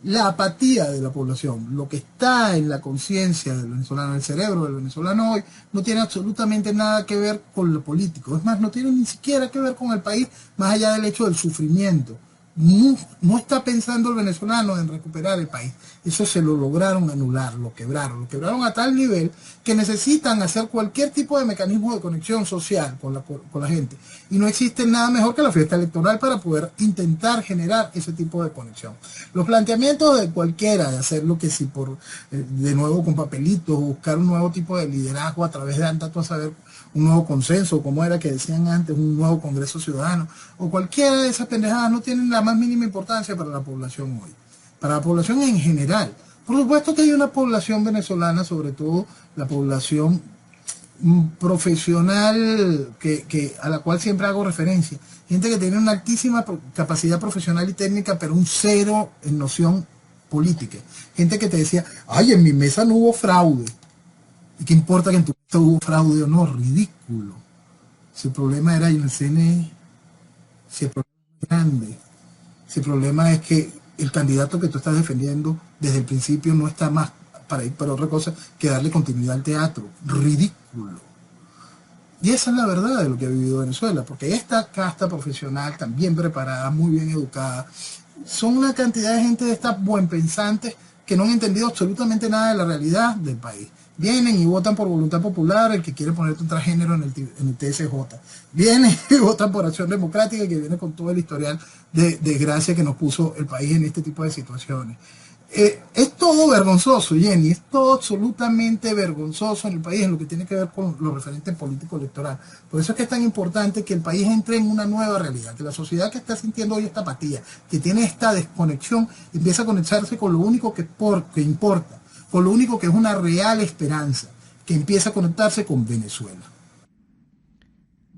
La apatía de la población, lo que está en la conciencia del venezolano, el cerebro del venezolano hoy, no tiene absolutamente nada que ver con lo político. Es más, no tiene ni siquiera que ver con el país, más allá del hecho del sufrimiento. No está pensando el venezolano en recuperar el país. Eso se lo lograron anular, lo quebraron a tal nivel que necesitan hacer cualquier tipo de mecanismo de conexión social con la gente. Y no existe nada mejor que la fiesta electoral para poder intentar generar ese tipo de conexión. Los planteamientos de cualquiera de hacerlo, que si de nuevo con papelitos, o buscar un nuevo tipo de liderazgo a través de andar a saber un nuevo consenso, como era que decían antes, un nuevo Congreso Ciudadano, o cualquiera de esas pendejadas, no tienen la más mínima importancia para la población hoy, para la población en general. Por supuesto que hay una población venezolana, sobre todo la población profesional a la cual siempre hago referencia, gente que tiene una altísima capacidad profesional y técnica, pero un cero en noción política, gente que te decía, ay, en mi mesa no hubo fraude. ¿Y qué importa que en tu mesa hubo fraude o no? Ridículo. Si el problema era en el CNE, si el problema es grande, si el problema es que el candidato que tú estás defendiendo desde el principio no está más para ir para otra cosa que darle continuidad al teatro. Ridículo. Y esa es la verdad de lo que ha vivido Venezuela, porque esta casta profesional, tan bien preparada, muy bien educada, son una cantidad de gente de estas buenpensantes que no han entendido absolutamente nada de la realidad del país. Vienen y votan por voluntad popular, el que quiere ponerte un transgénero en el TSJ. Vienen y votan por Acción Democrática, que viene con todo el historial de desgracia que nos puso el país en este tipo de situaciones. Es todo vergonzoso, Jenny, es todo absolutamente vergonzoso en el país en lo que tiene que ver con los referentes políticos electorales. Por eso es que es tan importante que el país entre en una nueva realidad, que la sociedad que está sintiendo hoy esta apatía, que tiene esta desconexión, empieza a conectarse con lo único que importa, con lo único que es una real esperanza, que empieza a conectarse con Venezuela.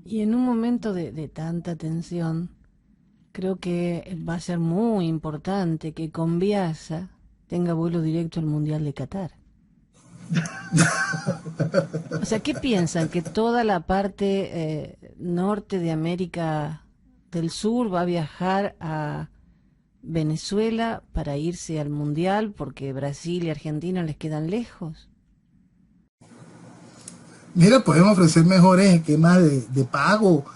Y en un momento de tanta tensión, creo que va a ser muy importante que Conviasa tenga vuelo directo al Mundial de Qatar. O sea, ¿qué piensan? ¿Que toda la parte norte de América del Sur va a viajar a Venezuela para irse al Mundial porque Brasil y Argentina les quedan lejos? Mira, podemos ofrecer mejores esquemas de pago.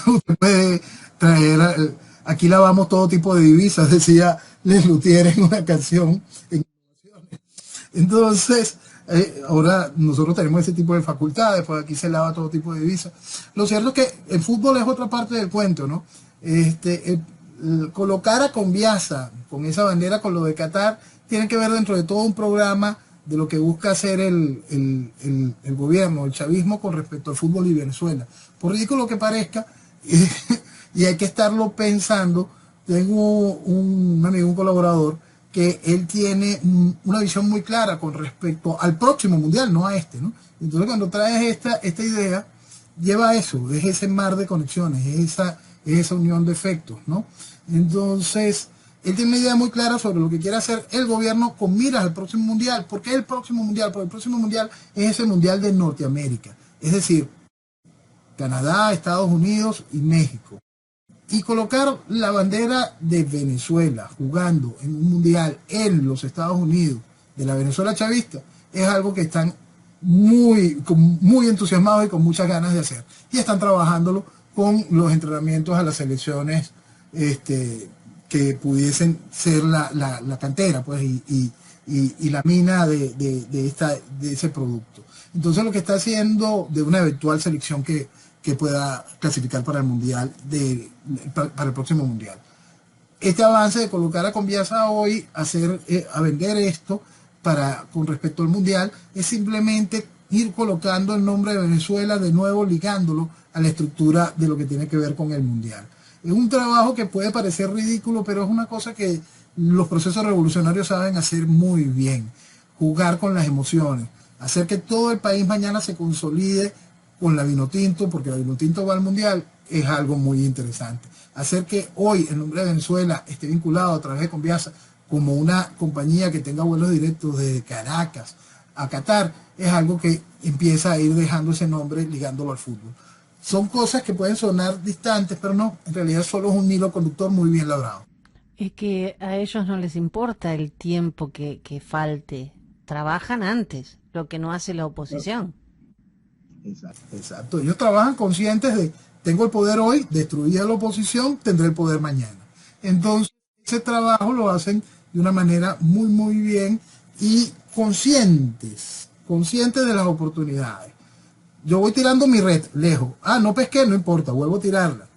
Usted puede traer, aquí lavamos todo tipo de divisas, decía Les Luthier en una canción. Entonces, Ahora nosotros tenemos ese tipo de facultades, pues aquí se lava todo tipo de divisas. Lo cierto es que el fútbol es otra parte del cuento, ¿no? Colocar a Conviasa con esa bandera, con lo de Qatar, tiene que ver dentro de todo un programa de lo que busca hacer el gobierno, el chavismo con respecto al fútbol y Venezuela. Por ridículo que parezca, y hay que estarlo pensando. Tengo un amigo, un colaborador, que él tiene una visión muy clara con respecto al próximo mundial, no a este, ¿no? Entonces cuando traes esta idea, lleva eso, es ese mar de conexiones, es esa unión de efectos, ¿no? Entonces, él tiene una idea muy clara sobre lo que quiere hacer el gobierno con miras al próximo mundial. ¿Por qué el próximo mundial? Porque el próximo mundial es ese mundial de Norteamérica, es decir, Canadá, Estados Unidos y México. Y colocar la bandera de Venezuela jugando en un mundial en los Estados Unidos, de la Venezuela chavista, es algo que están muy entusiasmados y con muchas ganas de hacer. Y están trabajándolo con los entrenamientos a las selecciones que pudiesen ser la cantera, pues, y la mina de ese producto. Entonces lo que está haciendo de una eventual selección que pueda clasificar para el mundial, para el próximo mundial. Este avance de colocar a Conviasa hoy, a vender esto con respecto al mundial, es simplemente ir colocando el nombre de Venezuela de nuevo, ligándolo a la estructura de lo que tiene que ver con el mundial. Es un trabajo que puede parecer ridículo, pero es una cosa que los procesos revolucionarios saben hacer muy bien. Jugar con las emociones, hacer que todo el país mañana se consolide con la Vinotinto, porque la Vinotinto va al mundial, es algo muy interesante. Hacer que hoy el nombre de Venezuela esté vinculado a través de Conviasa como una compañía que tenga vuelos directos desde Caracas a Qatar, es algo que empieza a ir dejando ese nombre, ligándolo al fútbol. Son cosas que pueden sonar distantes, pero no, en realidad solo es un hilo conductor muy bien labrado. Es que a ellos no les importa el tiempo que falte. Trabajan antes, lo que no hace la oposición. Exacto. Ellos trabajan conscientes de, tengo el poder hoy, destruir a la oposición, tendré el poder mañana. Entonces, ese trabajo lo hacen de una manera muy bien y conscientes de las oportunidades. Yo voy tirando mi red lejos. No pesqué, no importa, vuelvo a tirarla.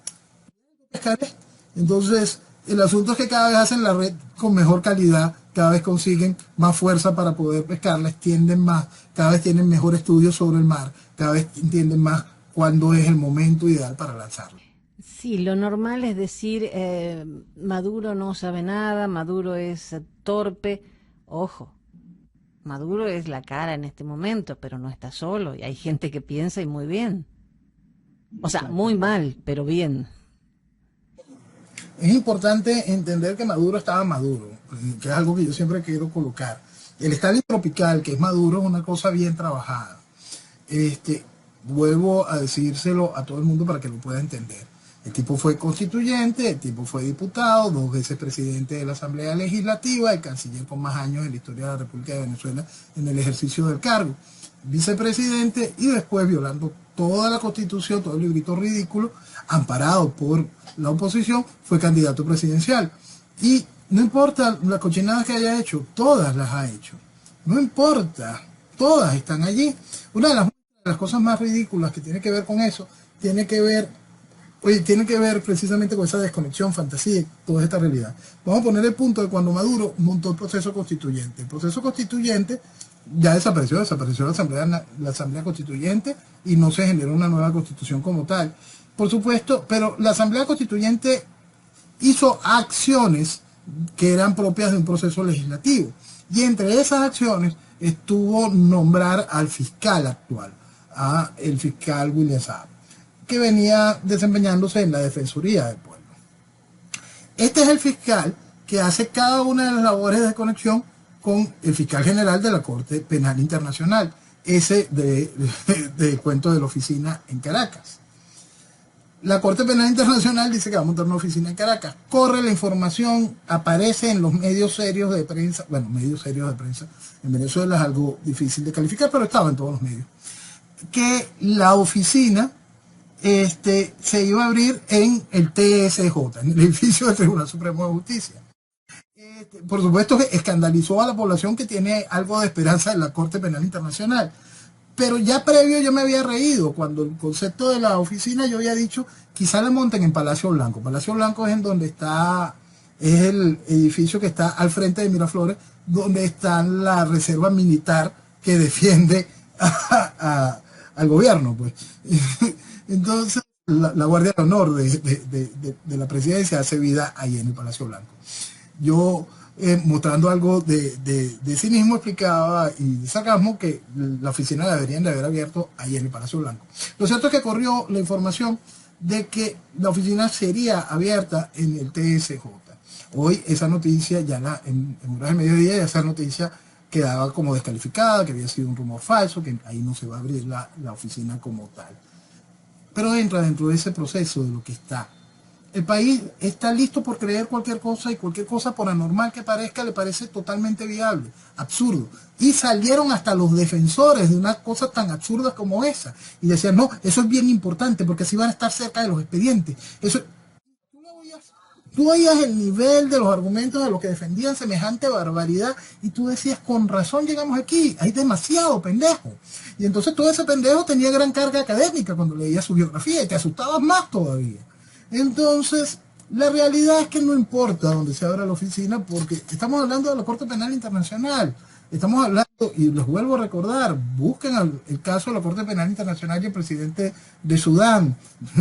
Pescaré. Entonces, el asunto es que cada vez hacen la red con mejor calidad, cada vez consiguen más fuerza para poder pescarla, extienden más, cada vez tienen mejor estudio sobre el mar, cada vez entienden más cuándo es el momento ideal para lanzarlo. Sí, lo normal es decir, Maduro no sabe nada, Maduro es torpe. Ojo, Maduro es la cara en este momento, pero no está solo, y hay gente que piensa y muy bien. O sea, muy mal, pero bien. Es importante entender que Maduro estaba maduro, que es algo que yo siempre quiero colocar. El Stalin tropical, que es Maduro, es una cosa bien trabajada. Vuelvo a decírselo a todo el mundo para que lo pueda entender. El tipo fue constituyente, el tipo fue diputado, 2 veces presidente de la Asamblea Legislativa, el canciller con más años en la historia de la República de Venezuela en el ejercicio del cargo, vicepresidente, y después, violando toda la Constitución, todo el librito ridículo, amparado por la oposición, fue candidato presidencial. Y no importa las cochinadas que haya hecho, todas las ha hecho. No importa, todas están allí. Una de las cosas más ridículas que tiene que ver con eso, tiene que ver precisamente con esa desconexión, fantasía y toda esta realidad. Vamos a poner el punto de cuando Maduro montó el proceso constituyente. El proceso constituyente ya desapareció la asamblea constituyente y no se generó una nueva constitución como tal. Por supuesto, pero la asamblea constituyente hizo acciones que eran propias de un proceso legislativo. Y entre esas acciones estuvo nombrar al fiscal actual, el fiscal William Saab, que venía desempeñándose en la Defensoría del Pueblo. Este es el fiscal que hace cada una de las labores de conexión con el fiscal general de la Corte Penal Internacional, ese del cuento de la oficina en Caracas. La Corte Penal Internacional dice que va a montar una oficina en Caracas. Corre la información, aparece en los medios serios de prensa. Bueno, medios serios de prensa en Venezuela es algo difícil de calificar, pero estaba en todos los medios. Que la oficina se iba a abrir en el TSJ, en el edificio del Tribunal Supremo de Justicia. Por supuesto que escandalizó a la población que tiene algo de esperanza en la Corte Penal Internacional. Pero ya previo yo me había reído cuando el concepto de la oficina yo había dicho quizá la monten en Palacio Blanco. Palacio Blanco es en donde está, es el edificio que está al frente de Miraflores, donde está la reserva militar que defiende al gobierno, pues. Entonces la Guardia de Honor de la presidencia hace vida ahí en el Palacio Blanco. Yo, mostrando algo de cinismo, explicaba y de sarcasmo que la oficina la deberían de haber abierto ahí en el Palacio Blanco. Lo cierto es que corrió la información de que la oficina sería abierta en el TSJ. Hoy esa noticia, en horas de mediodía, ya esa noticia quedaba como descalificada, que había sido un rumor falso, que ahí no se va a abrir la oficina como tal. Pero entra dentro de ese proceso de lo que está. El país está listo por creer cualquier cosa y cualquier cosa, por anormal que parezca, le parece totalmente viable, absurdo. Y salieron hasta los defensores de unas cosas tan absurdas como esa. Y decían, no, eso es bien importante porque así van a estar cerca de los expedientes. Eso, tú oías el nivel de los argumentos de los que defendían semejante barbaridad y tú decías, con razón llegamos aquí, hay demasiado pendejo. Y entonces todo ese pendejo tenía gran carga académica cuando leías su biografía y te asustabas más todavía. Entonces, la realidad es que no importa dónde se abra la oficina porque estamos hablando de la Corte Penal Internacional. Estamos hablando, y les vuelvo a recordar, busquen el caso de la Corte Penal Internacional y el presidente de Sudán,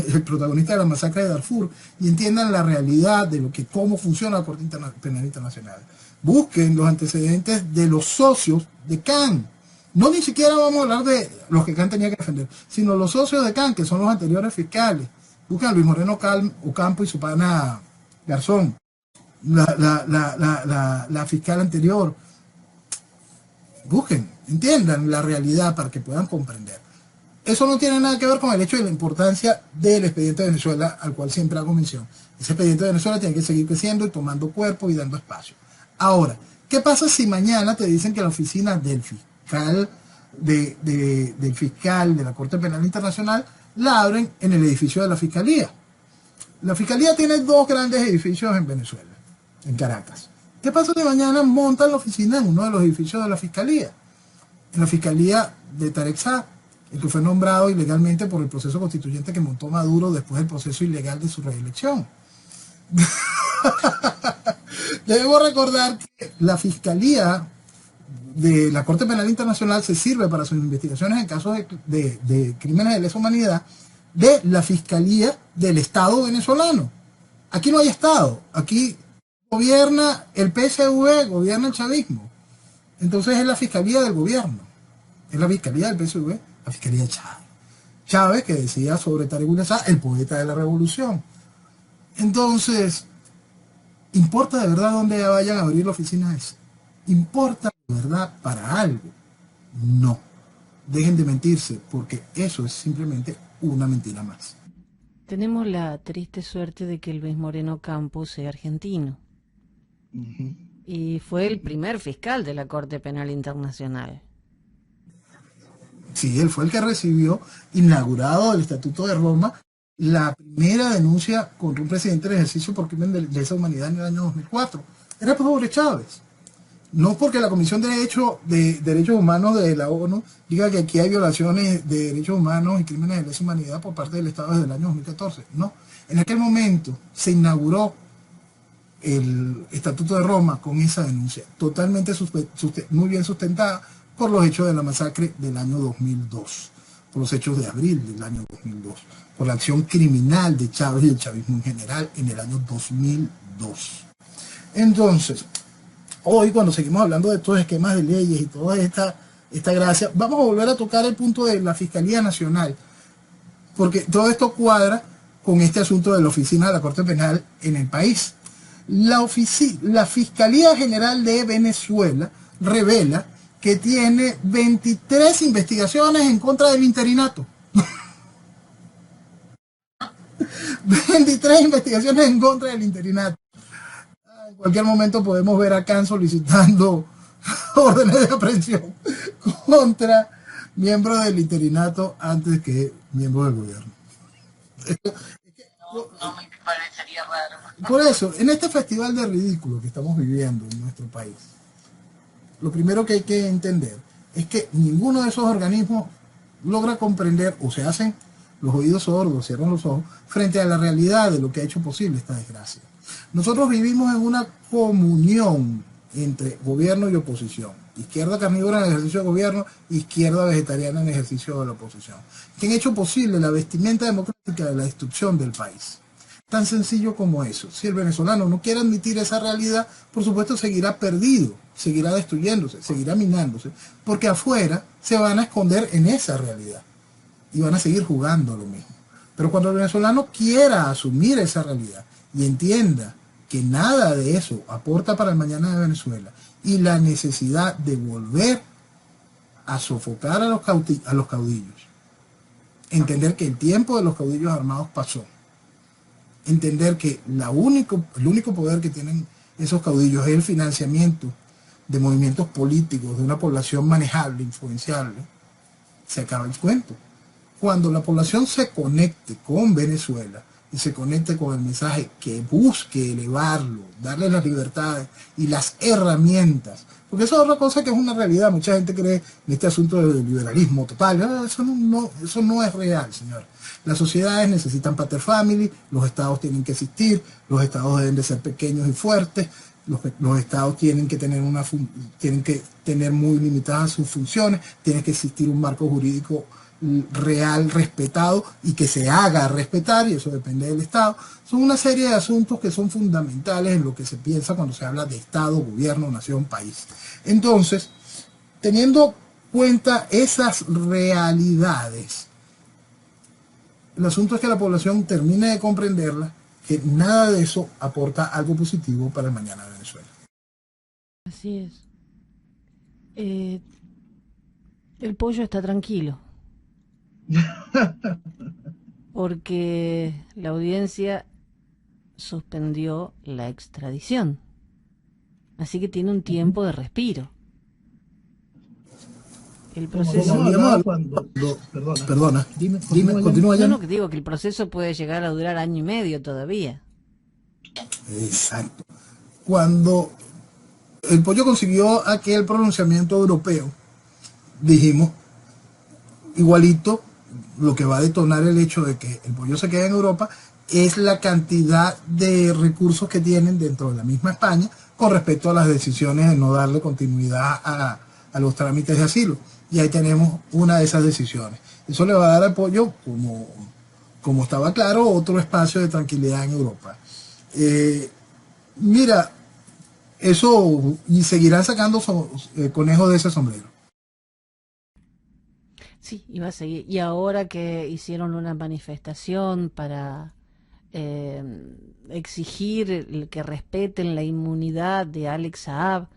el protagonista de la masacre de Darfur, y entiendan la realidad de cómo funciona la Corte Penal Internacional. Busquen los antecedentes de los socios de Khan. No ni siquiera vamos a hablar de los que Khan tenía que defender, sino los socios de Khan, que son los anteriores fiscales. Busquen a Luis Moreno Ocampo y su pana Garzón, la fiscal anterior. Busquen, entiendan la realidad para que puedan comprender. Eso no tiene nada que ver con el hecho de la importancia del expediente de Venezuela, al cual siempre hago mención. Ese expediente de Venezuela tiene que seguir creciendo y tomando cuerpo y dando espacio. Ahora, ¿qué pasa si mañana te dicen que la oficina del fiscal del fiscal de la Corte Penal Internacional la abren en el edificio de la Fiscalía? La Fiscalía tiene dos grandes edificios en Venezuela, en Caracas. ¿Qué pasa si mañana montan la oficina en uno de los edificios de la Fiscalía? En la Fiscalía de Tarek Saad, el que fue nombrado ilegalmente por el proceso constituyente que montó Maduro después del proceso ilegal de su reelección. Debo recordar que la Fiscalía de la Corte Penal Internacional se sirve para sus investigaciones en casos de crímenes de lesa humanidad de la Fiscalía del Estado venezolano. Aquí no hay Estado, aquí gobierna el PSV, gobierna el chavismo. Entonces es la Fiscalía del gobierno, es la Fiscalía del PSV, la Fiscalía de Chávez. Chávez, que decía sobre Tarek William Saad, el poeta de la revolución. Entonces, ¿importa de verdad dónde vayan a abrir la oficina esa? ¿Importa de verdad para algo? No. Dejen de mentirse, porque eso es simplemente una mentira más. Tenemos la triste suerte de que Luis Moreno Ocampo sea argentino. Y fue el primer fiscal de la Corte Penal Internacional. Sí, él fue el que recibió, inaugurado el Estatuto de Roma, la primera denuncia contra un presidente en ejercicio por crimen de lesa humanidad en el año 2004. Era sobre Chávez. No porque la Comisión de Derechos Humanos de la ONU diga que aquí hay violaciones de derechos humanos y crímenes de lesa humanidad por parte del Estado desde el año 2014. No. En aquel momento se inauguró el Estatuto de Roma con esa denuncia, totalmente muy bien sustentada por los hechos de la masacre del año 2002, por los hechos de abril del año 2002, por la acción criminal de Chávez y el chavismo en general en el año 2002. Entonces, hoy cuando seguimos hablando de estos esquemas de leyes y toda esta gracia, vamos a volver a tocar el punto de la Fiscalía Nacional, porque todo esto cuadra con este asunto de la oficina de la Corte Penal en el país. La Fiscalía General de Venezuela revela que tiene 23 investigaciones en contra del interinato. 23 investigaciones en contra del interinato. En cualquier momento podemos ver a Khan solicitando órdenes de aprehensión contra miembros del interinato antes que miembros del gobierno. No me parecería raro. Por eso, en este festival de ridículo que estamos viviendo en nuestro país, lo primero que hay que entender es que ninguno de esos organismos logra comprender o se hacen los oídos sordos, cierran los ojos, frente a la realidad de lo que ha hecho posible esta desgracia. Nosotros vivimos en una comunión entre gobierno y oposición. Izquierda carnívora en el ejercicio de gobierno, izquierda vegetariana en el ejercicio de la oposición. Que han hecho posible la vestimenta democrática de la destrucción del país. Tan sencillo como eso. Si el venezolano no quiere admitir esa realidad, por supuesto seguirá perdido, seguirá destruyéndose, seguirá minándose, porque afuera se van a esconder en esa realidad y van a seguir jugando lo mismo. Pero cuando el venezolano quiera asumir esa realidad y entienda que nada de eso aporta para el mañana de Venezuela y la necesidad de volver a sofocar a los caudillos, entender que el tiempo de los caudillos armados pasó, entender que el único poder que tienen esos caudillos es el financiamiento de movimientos políticos de una población manejable, influenciable, se acaba el cuento. Cuando la población se conecte con Venezuela y se conecte con el mensaje que busque elevarlo, darle las libertades y las herramientas, porque eso es otra cosa que es una realidad. Mucha gente cree en este asunto del liberalismo total. Eso no es real, señor. Las sociedades necesitan pater family, los estados tienen que existir, los estados deben de ser pequeños y fuertes, los estados tienen que tener muy limitadas sus funciones, tiene que existir un marco jurídico real, respetado y que se haga respetar, y eso depende del Estado. Son una serie de asuntos que son fundamentales en lo que se piensa cuando se habla de Estado, gobierno, nación, país. Entonces, teniendo cuenta esas realidades, el asunto es que la población termine de comprenderla, que nada de eso aporta algo positivo para el mañana de Venezuela. Así es. El pollo está tranquilo. Porque la audiencia suspendió la extradición. Así que tiene un tiempo de respiro. El proceso... Perdona, dime, continúa ya. No, que digo que el proceso puede llegar a durar 1 año y medio todavía. Exacto. Cuando el pollo consiguió aquel pronunciamiento europeo, dijimos, igualito, lo que va a detonar el hecho de que el pollo se quede en Europa es la cantidad de recursos que tienen dentro de la misma España con respecto a las decisiones de no darle continuidad a los trámites de asilo. Y ahí tenemos una de esas decisiones. Eso le va a dar al pollo, como estaba claro, otro espacio de tranquilidad en Europa. Mira, eso, y seguirán sacando conejos de ese sombrero. Sí, iba a seguir. Y ahora que hicieron una manifestación para exigir que respeten la inmunidad de Alex Saab,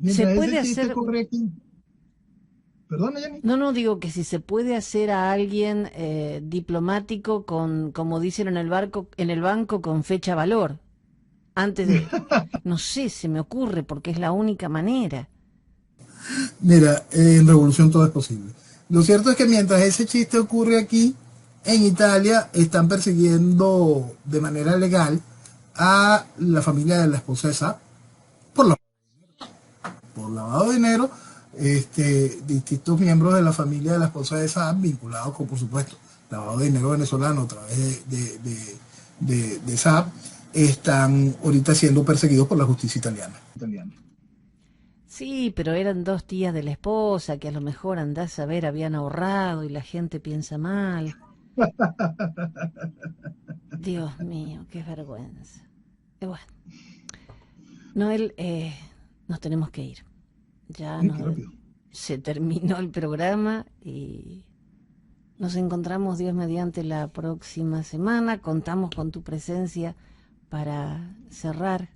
se puede hacer... Perdona, Yanni. No, digo que si se puede hacer a alguien diplomático con, como dicen en el banco, con fecha valor. Antes de... No sé, se me ocurre porque es la única manera. Mira, en Revolución todo es posible. Lo cierto es que mientras ese chiste ocurre aquí, en Italia están persiguiendo de manera legal a la familia de la esposa de Saab por lavado de dinero. Distintos miembros de la familia de la esposa de Saab, vinculados con, por supuesto, lavado de dinero venezolano a través de Saab, están ahorita siendo perseguidos por la justicia italiana. Sí, pero eran 2 tías de la esposa que a lo mejor, andás a saber, habían ahorrado y la gente piensa mal. Dios mío, qué vergüenza. Bueno, Noel, nos tenemos que ir. Ya se terminó el programa y nos encontramos, Dios mediante, la próxima semana. Contamos con tu presencia para cerrar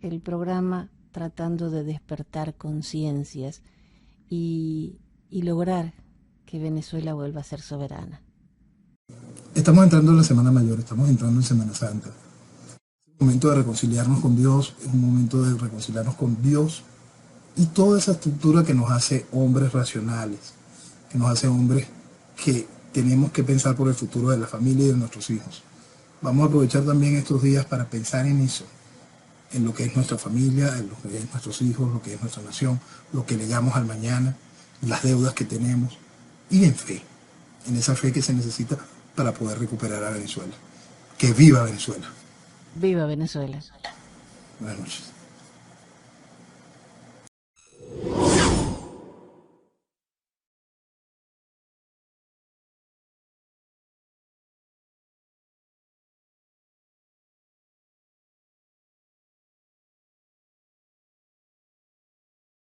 el programa, tratando de despertar conciencias y lograr que Venezuela vuelva a ser soberana. Estamos entrando en la Semana Mayor, estamos entrando en Semana Santa. Es un momento de reconciliarnos con Dios, es un momento de reconciliarnos con Dios y toda esa estructura que nos hace hombres racionales, que nos hace hombres que tenemos que pensar por el futuro de la familia y de nuestros hijos. Vamos a aprovechar también estos días para pensar en eso, en lo que es nuestra familia, en lo que es nuestros hijos, lo que es nuestra nación, lo que legamos al mañana, las deudas que tenemos, y en fe, en esa fe que se necesita para poder recuperar a Venezuela. Que viva Venezuela. Viva Venezuela. Buenas noches.